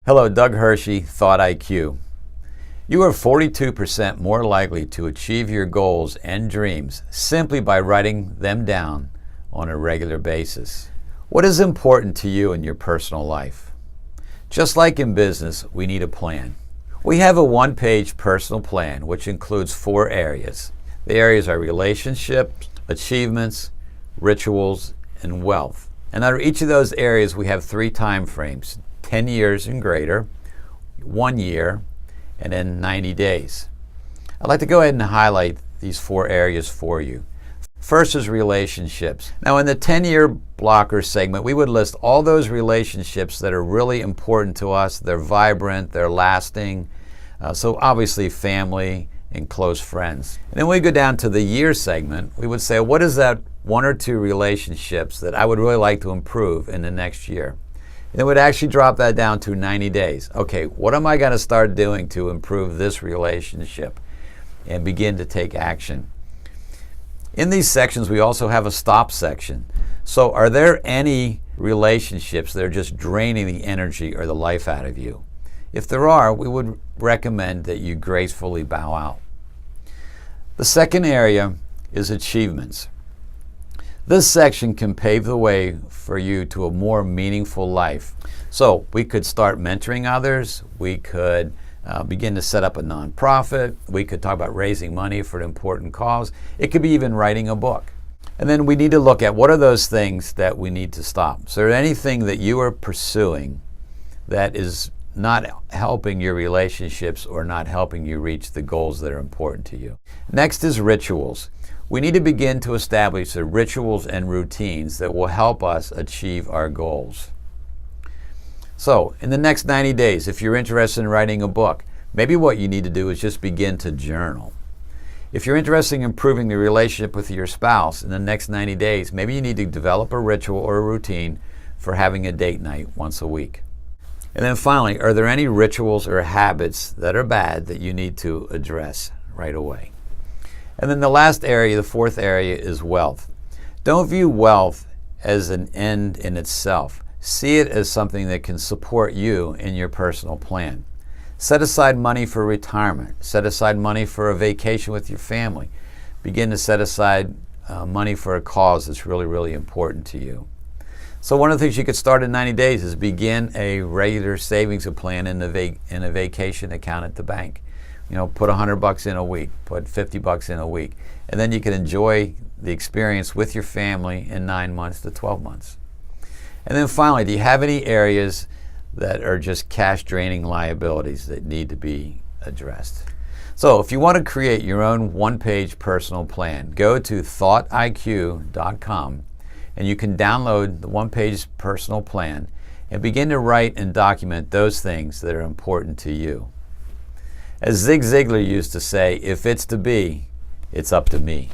Hello, Doug Hershey, Thought IQ. You are 42% more likely to achieve your goals and dreams simply by writing them down on a regular basis. What is important to you in your personal life? Just like in business, we need a plan. We have a one-page personal plan which includes 4 areas. The areas are relationships, achievements, rituals, and wealth. And under each of those areas we have 3 time frames: 10 years and greater, 1 year, and then 90 days. I'd like to go ahead and highlight these 4 areas for you. First is relationships. Now in the 10-year blocker segment, we would list all those relationships that are really important to us. They're vibrant, they're lasting. So obviously family and close friends. And then when we go down to the year segment, we would say, what is that 1 or 2 relationships that I would really like to improve in the next year? And it would actually drop that down to 90 days. Okay, what am I going to start doing to improve this relationship and begin to take action? In these sections, we also have a stop section. So are there any relationships that are just draining the energy or the life out of you? If there are, we would recommend that you gracefully bow out. The second area is achievements. This section can pave the way for you to a more meaningful life. So we could start mentoring others, we could begin to set up a nonprofit, we could talk about raising money for an important cause, it could be even writing a book. And then we need to look at what are those things that we need to stop. So is there anything that you are pursuing that is not helping your relationships or not helping you reach the goals that are important to you? Next is rituals. We need to begin to establish the rituals and routines that will help us achieve our goals. So, in the next 90 days, if you're interested in writing a book, maybe what you need to do is just begin to journal. If you're interested in improving the relationship with your spouse in the next 90 days, maybe you need to develop a ritual or a routine for having a date night once a week. And then finally, are there any rituals or habits that are bad that you need to address right away? And then the last area, the 4th area, is wealth. Don't view wealth as an end in itself. See it as something that can support you in your personal plan. Set aside money for retirement. Set aside money for a vacation with your family. Begin to set aside money for a cause that's really, really important to you. So one of the things you could start in 90 days is begin a regular savings plan in a vacation account at the bank. You know, put $100 in a week, put $50 in a week, and then you can enjoy the experience with your family in 9 months to 12 months. And then finally, do you have any areas that are just cash draining liabilities that need to be addressed? So if you want to create your own one-page personal plan, go to thoughtIQ.com and you can download the one-page personal plan and begin to write and document those things that are important to you. As Zig Ziglar used to say, if it's to be, it's up to me.